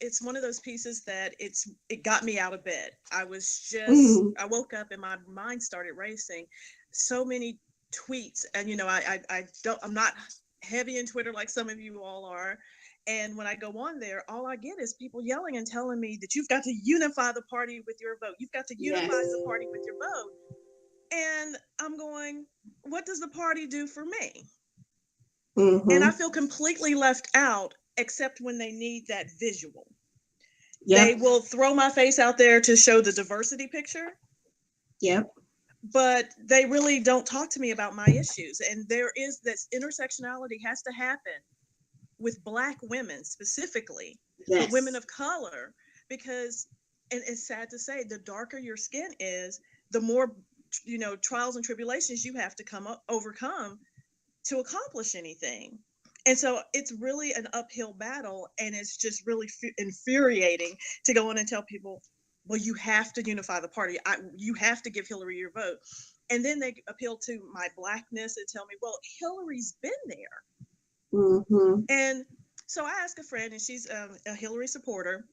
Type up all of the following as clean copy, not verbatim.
it's one of those pieces that it got me out of bed. I was just, I woke up and my mind started racing. So many tweets, and I'm not heavy in Twitter like some of you all are. And when I go on there, all I get is people yelling and telling me that you've got to unify the party with your vote. You've got to unify the party with your vote. And I'm going, what does the party do for me? And I feel completely left out, except when they need that visual. They will throw my face out there to show the diversity picture. But they really don't talk to me about my issues. And there is this intersectionality has to happen with Black women specifically, but women of color, because, and it's sad to say, the darker your skin is, the more, trials and tribulations you have to overcome to accomplish anything. And so it's really an uphill battle, and it's just really infuriating to go in and tell people, well, you have to unify the party. You have to give Hillary your vote. And then they appeal to my Blackness and tell me, well, Hillary's been there. And so I asked a friend, and she's a Hillary supporter,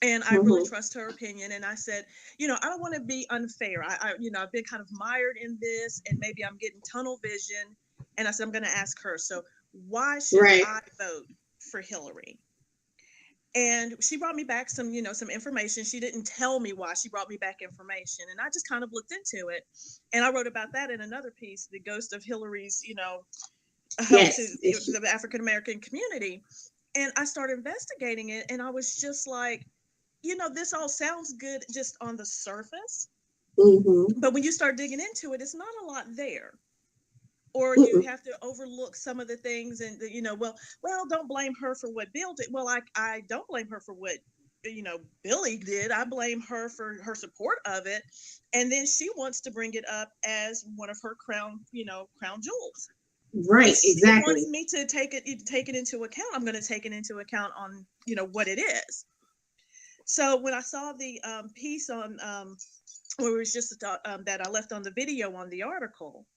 and I really trust her opinion. And I said, I don't want to be unfair. I've been kind of mired in this, and maybe I'm getting tunnel vision. And I said, I'm going to ask her. So why should I vote for Hillary? And she brought me back some information. She didn't tell me why. She brought me back information, and I just kind of looked into it. And I wrote about that in another piece, The Ghost of Hillary's, help to the African American community. And I started investigating it, and I was just like, this all sounds good just on the surface. But when you start digging into it, it's not a lot there. Or you have to overlook some of the things, and well, don't blame her for what Bill did. Well, I don't blame her for what Billy did. I blame her for her support of it, and then she wants to bring it up as one of her crown jewels. Right, exactly. She wants me to take it into account. I'm going to take it into account on what it is. So when I saw the piece on where it was just that I left on the video on the article,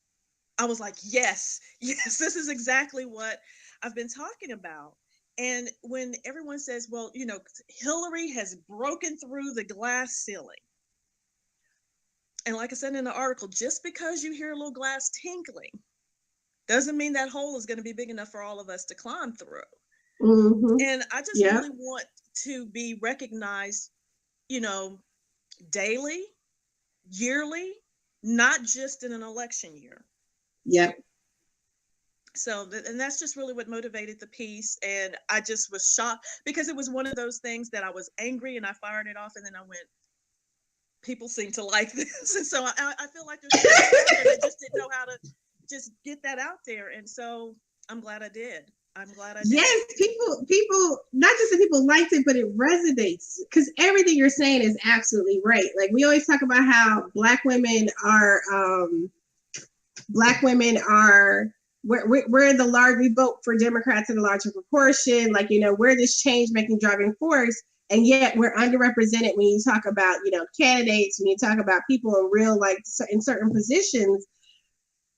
I was like, yes, this is exactly what I've been talking about. And when everyone says, well, Hillary has broken through the glass ceiling. And like I said in the article, just because you hear a little glass tinkling doesn't mean that hole is going to be big enough for all of us to climb through. And I just really want to be recognized, daily, yearly, not just in an election year. So, and that's just really what motivated the piece. And I just was shocked because it was one of those things that I was angry and I fired it off, and then I went, people seem to like this. And so I feel like there's people out there that just didn't know how to just get that out there. And so I'm glad I did. Yes, people, not just that people liked it, but it resonates, because everything you're saying is absolutely right. Like, we always talk about how Black women are we're the large, we vote for Democrats in a larger proportion. Like, we're this change making driving force, and yet we're underrepresented when you talk about, candidates, when you talk about people in real, like, in certain positions.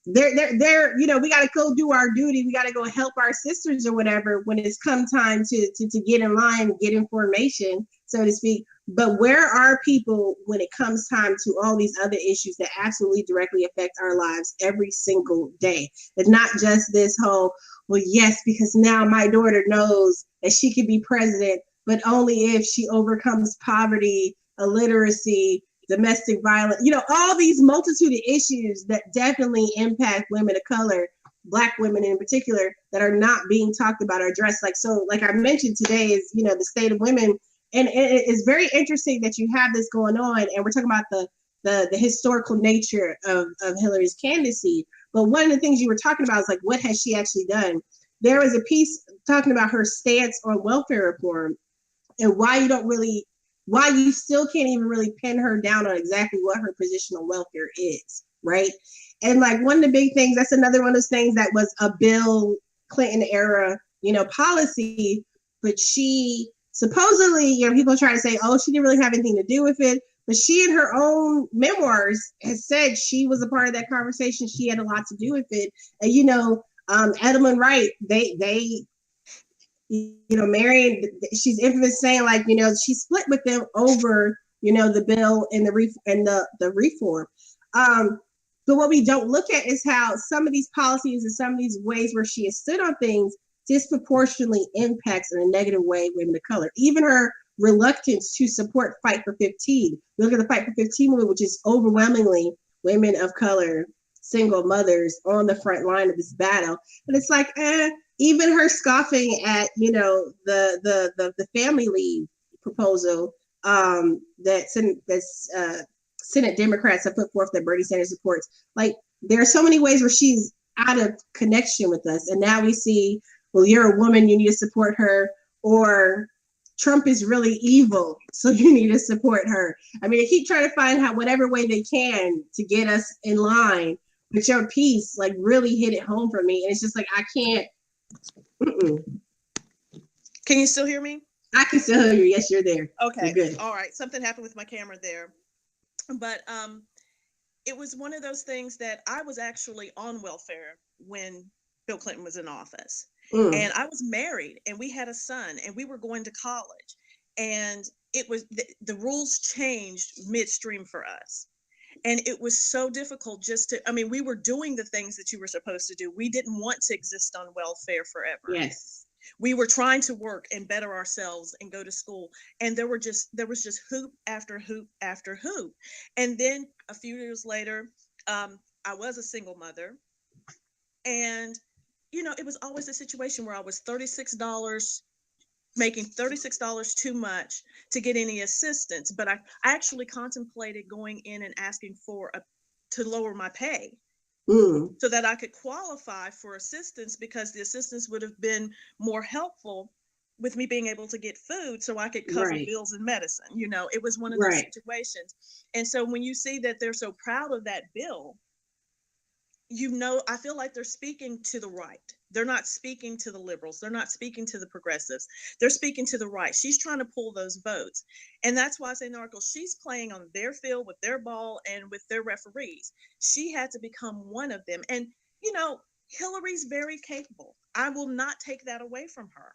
They're we got to go do our duty. We got to go help our sisters or whatever when it's come time to get in line, get information, so to speak. But where are people when it comes time to all these other issues that absolutely directly affect our lives every single day? It's not just this whole, well, yes, because now my daughter knows that she could be president, but only if she overcomes poverty, illiteracy, domestic violence, all these multitude of issues that definitely impact women of color, Black women in particular, that are not being talked about or addressed. Like I mentioned, today is, the state of women. And it is very interesting that you have this going on, and we're talking about the historical nature of Hillary's candidacy. But one of the things you were talking about is, like, what has she actually done? There was a piece talking about her stance on welfare reform and why you still can't even really pin her down on exactly what her position on welfare is, right? And, like, one of the big things, that's another one of those things that was a Bill Clinton era, policy, but she supposedly, people try to say, oh, she didn't really have anything to do with it. But she, in her own memoirs, has said she was a part of that conversation. She had a lot to do with it. And, Edelman Wright, they Marion, she's infamous saying like, she split with them over, the bill and the reform. But what we don't look at is how some of these policies and some of these ways where she has stood on things disproportionately impacts in a negative way women of color. Even her reluctance to support Fight for 15. We look at the Fight for 15 movement, which is overwhelmingly women of color, single mothers on the front line of this battle. But it's like, even her scoffing at, the family leave proposal that Senate Democrats have put forth that Bernie Sanders supports. Like, there are so many ways where she's out of connection with us. And now we see, well, you're a woman, you need to support her, or Trump is really evil, so you need to support her. I mean, they keep trying to find whatever way they can to get us in line. But your piece, like, really hit it home for me. And it's just like, I can't. Can you still hear me? I can still hear you. Yes, you're there. Okay. You're good. All right. Something happened with my camera there. But it was one of those things that I was actually on welfare when Bill Clinton was in office. And I was married and we had a son and we were going to college. And it was the rules changed midstream for us. And it was so difficult we were doing the things that you were supposed to do. We didn't want to exist on welfare forever. Yes. We were trying to work and better ourselves and go to school. And there was just hoop after hoop after hoop. And then a few years later, I was a single mother. And, it was always a situation where I was making $36 too much to get any assistance. But I actually contemplated going in and asking to lower my pay so that I could qualify for assistance, because the assistance would have been more helpful with me being able to get food so I could cover bills and medicine. It was one of those situations. And so when you see that they're so proud of that bill, I feel like they're speaking to the right. They're not speaking to the liberals. They're not speaking to the progressives. They're speaking to the right. She's trying to pull those votes. And that's why I say in the article, she's playing on their field with their ball and with their referees. She had to become one of them. And, Hillary's very capable. I will not take that away from her.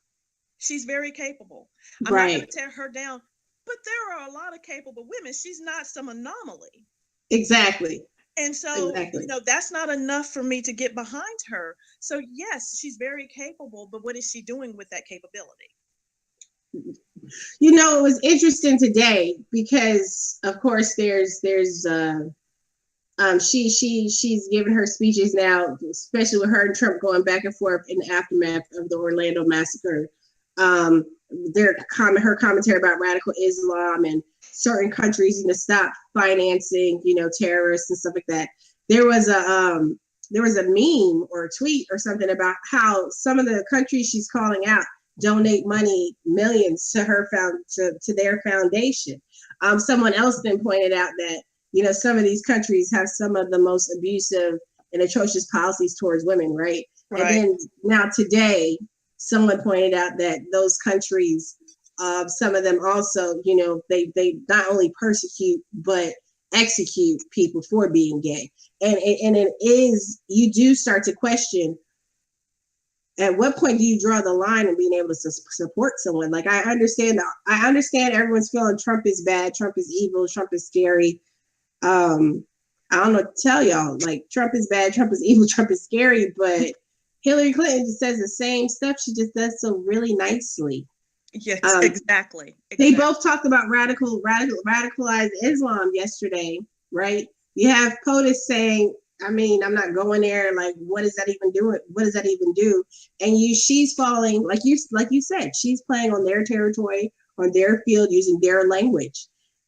She's very capable. I'm not going to tear her down. But there are a lot of capable women. She's not some anomaly. Exactly. And so, that's not enough for me to get behind her. So, yes, she's very capable, but what is she doing with that capability? It was interesting today because, of course, there's she's given her speeches now, especially with her and Trump going back and forth in the aftermath of the Orlando massacre. Her commentary about radical Islam and certain countries stop financing, terrorists and stuff like that. There was a meme or a tweet or something about how some of the countries she's calling out donate money, millions, to her to their foundation. Someone else then pointed out that some of these countries have some of the most abusive and atrocious policies towards women, right? And then now today, someone pointed out that those countries, some of them also, they not only persecute but execute people for being gay. And it is, you do start to question, at what point do you draw the line in being able to support someone? Like, I understand everyone's feeling Trump is bad, Trump is evil, Trump is scary. I don't know what to tell y'all. Like, Trump is bad, Trump is evil, Trump is scary, but Hillary Clinton just says the same stuff. She just does so really nicely. Yes, exactly. They both talked about radicalized Islam yesterday, right? You have POTUS saying, I'm not going there. Like, what does that even do? What does that even do? And she's falling, like you said, she's playing on their territory, on their field, using their language.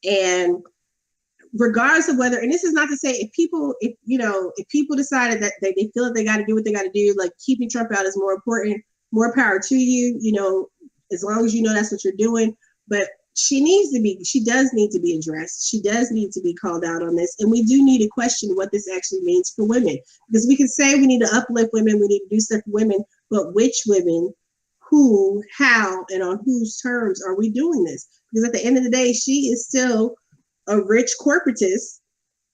And regardless of whether, and this is not to say if people decided that they feel that they got to do what they got to do, like keeping Trump out is more important, more power to you, as long as that's what you're doing. But she does need to be addressed. She does need to be called out on this. And we do need to question what this actually means for women. Because we can say we need to uplift women, we need to do stuff for women, but which women, who, how, and on whose terms are we doing this? Because at the end of the day, she is still a rich corporatist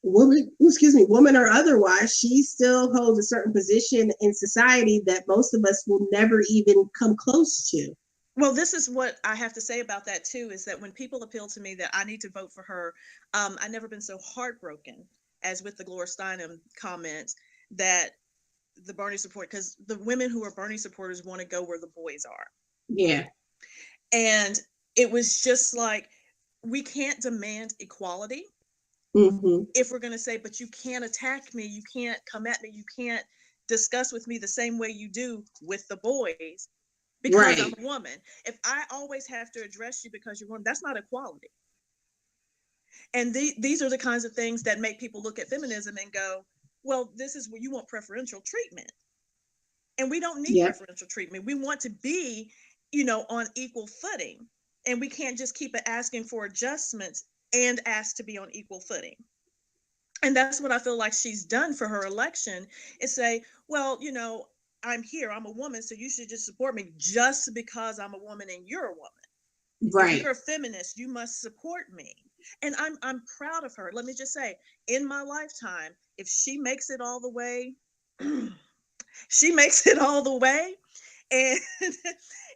woman or otherwise. She still holds a certain position in society that most of us will never even come close to. Well, this is what I have to say about that too, is that when people appeal to me that I need to vote for her, I've never been so heartbroken as with the Gloria Steinem comments that the Bernie support, because the women who are Bernie supporters want to go where the boys are. Yeah. And it was just like, we can't demand equality if we're going to say, but you can't attack me, you can't come at me, you can't discuss with me the same way you do with the boys because I'm a woman. If I always have to address you because you're a woman, that's not equality. And these are the kinds of things that make people look at feminism and go, well, this is where you want preferential treatment. And we don't need preferential treatment. We want to be, on equal footing. And we can't just keep asking for adjustments and ask to be on equal footing. And that's what I feel like she's done for her election, is say, well, I'm here, I'm a woman, so you should just support me just because I'm a woman and you're a woman. Right. If you're a feminist, you must support me. And I'm proud of her. Let me just say, in my lifetime, if she makes it all the way, she makes it all the way.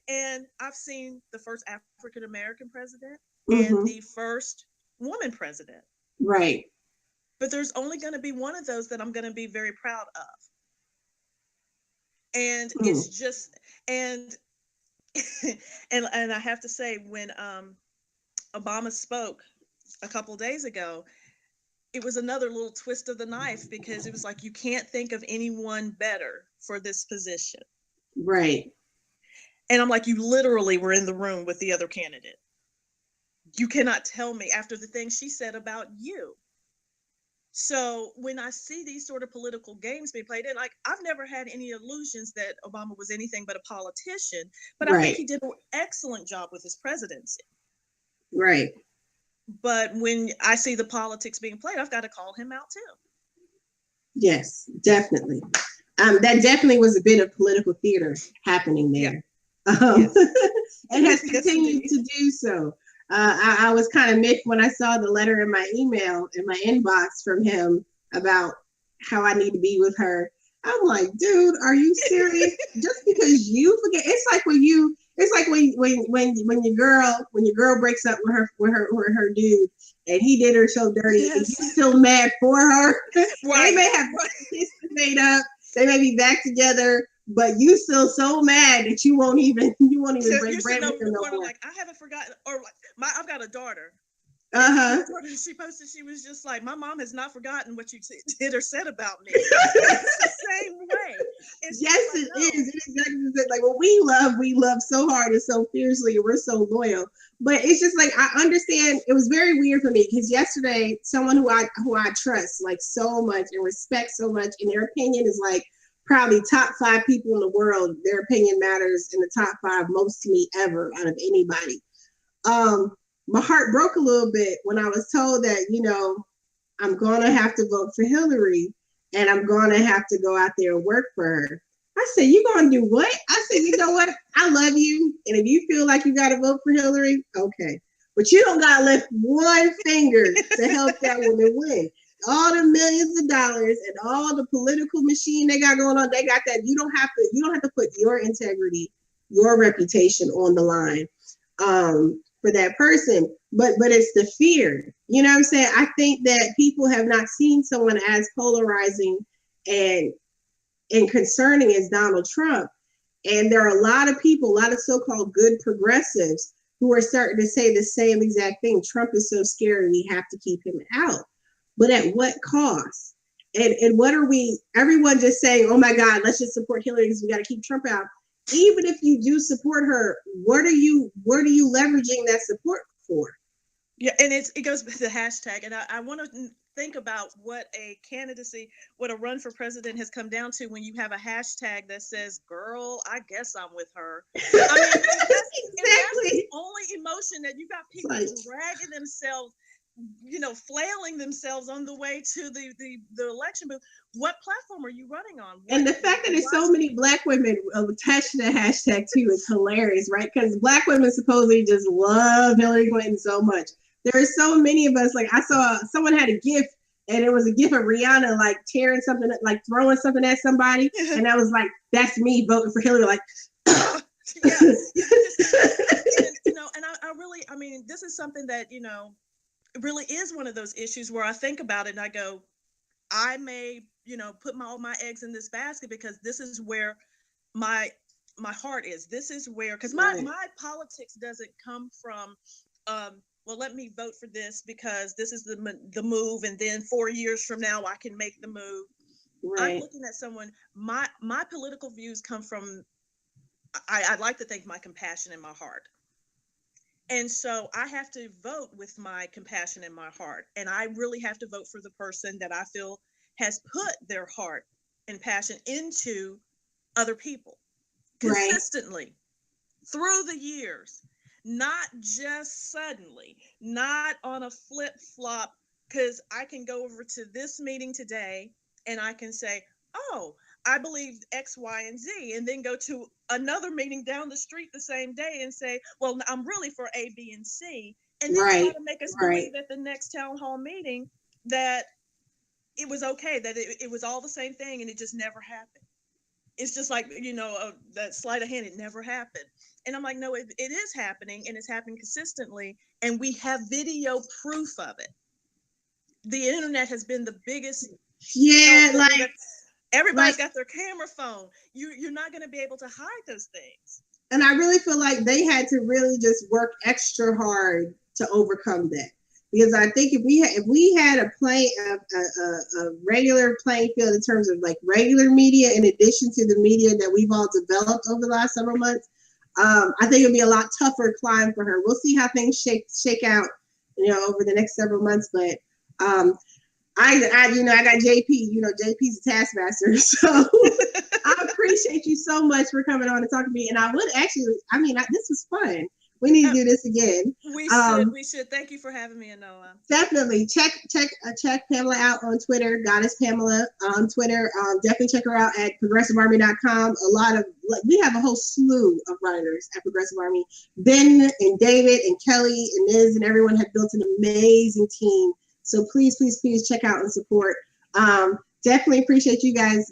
And I've seen the first African American president and the first woman president. Right. But there's only going to be one of those that I'm going to be very proud of. And it's just, and I have to say, when Obama spoke a couple days ago, it was another little twist of the knife, because it was like, you can't think of anyone better for this position. Right. And I'm like, you literally were in the room with the other candidate. You cannot tell me after the things she said about you. So when I see these sort of political games being played, and like, I've never had any illusions that Obama was anything but a politician, but I think he did an excellent job with his presidency. Right. But when I see the politics being played, I've got to call him out too. Yes, definitely. That definitely was a bit of political theater happening there. Yeah. And has continued to do so. I was kind of miffed when I saw the letter in my email, in my inbox from him about how I need to be with her. I'm like, dude, are you serious? Just because you forget, it's like when your girl breaks up with her dude, and he did her so dirty, and you're still mad for her. Right. They may have made up, they may be back together, but you still so mad that you won't even break bread with them no more. Like, I haven't forgotten, or like, I've got a daughter. She posted, she was just like, my mom has not forgotten what you did or said about me. It's the same way. Yes, it is. It is exactly like what we love so hard and so fiercely, and we're so loyal. But it's just like, I understand. It was very weird for me, because yesterday, someone who I trust like so much and respect so much, and their opinion is like probably top 5 people in the world. Their opinion matters in the top 5 most to me ever out of anybody. My heart broke a little bit when I was told that, I'm going to have to vote for Hillary, and I'm going to have to go out there and work for her. I said, you going to do what? I said, you know what? I love you. And if you feel like you got to vote for Hillary, okay. But you don't got to lift one finger to help that woman win. All the millions of dollars and all the political machine they got going on, they got that. You don't have to put your integrity, your reputation on the line for that person. But it's the fear. You know what I'm saying? I think that people have not seen someone as polarizing and concerning as Donald Trump. And there are a lot of people, a lot of so-called good progressives, who are starting to say the same exact thing. Trump is so scary, we have to keep him out. But at what cost? And what are everyone just saying, oh my God, let's just support Hillary because we got to keep Trump out. Even if you do support her, what are you leveraging that support for? Yeah, and it goes with the hashtag. And I want to think about what a run for president has come down to when you have a hashtag that says, girl, I guess I'm with her. I mean, that's the only emotion that you got people dragging themselves, flailing themselves on the way to the election booth. What platform are you running on? And the fact that there's so many Black women attached to the hashtag too is hilarious, right? Because Black women supposedly just love Hillary Clinton so much. There are so many of us. Like, I saw someone had a GIF, and it was a GIF of Rihanna like tearing something, like throwing something at somebody, and I was like, that's me voting for Hillary. Like, Yeah, and I really, I mean, this is something that really is one of those issues where I think about it and I go, I may put all my eggs in this basket because this is where my heart is. This is where, because my politics doesn't come from well, let me vote for this because this is the move, and then 4 years from now I can make the move. Right. I'm looking at someone, my political views come from, I'd like to think, my compassion in my heart. And so I have to vote with my compassion in my heart. And I really have to vote for the person that I feel has put their heart and passion into other people consistently through the years, not just suddenly, not on a flip flop, because I can go over to this meeting today and I can say, oh, I believe X, Y, and Z, and then go to another meeting down the street the same day and say, well, I'm really for A, B, and C. And then try to make us believe at the next town hall meeting that it was okay, that it was all the same thing, and it just never happened. It's just like, that sleight of hand, it never happened. And I'm like, no, it is happening, and it's happening consistently, and we have video proof of it. The internet has been the biggest. Yeah, everybody's got their camera phone. You're not going to be able to hide those things. And I really feel like they had to really just work extra hard to overcome that. Because I think if we had a regular playing field in terms of like regular media, in addition to the media that we've all developed over the last several months, I think it'd be a lot tougher climb for her. We'll see how things shake out, over the next several months. But I got JP. JP's a taskmaster, so I appreciate you so much for coming on and talking to me. And I would actually, this was fun. We need to do this again. We should. Thank you for having me, Anoa. Definitely check Pamela out on Twitter. Goddess Pamela on Twitter. Definitely check her out at progressivearmy.com. We have a whole slew of writers at Progressive Army. Ben and David and Kelly and Liz and everyone have built an amazing team. So please check out and support. Definitely appreciate you guys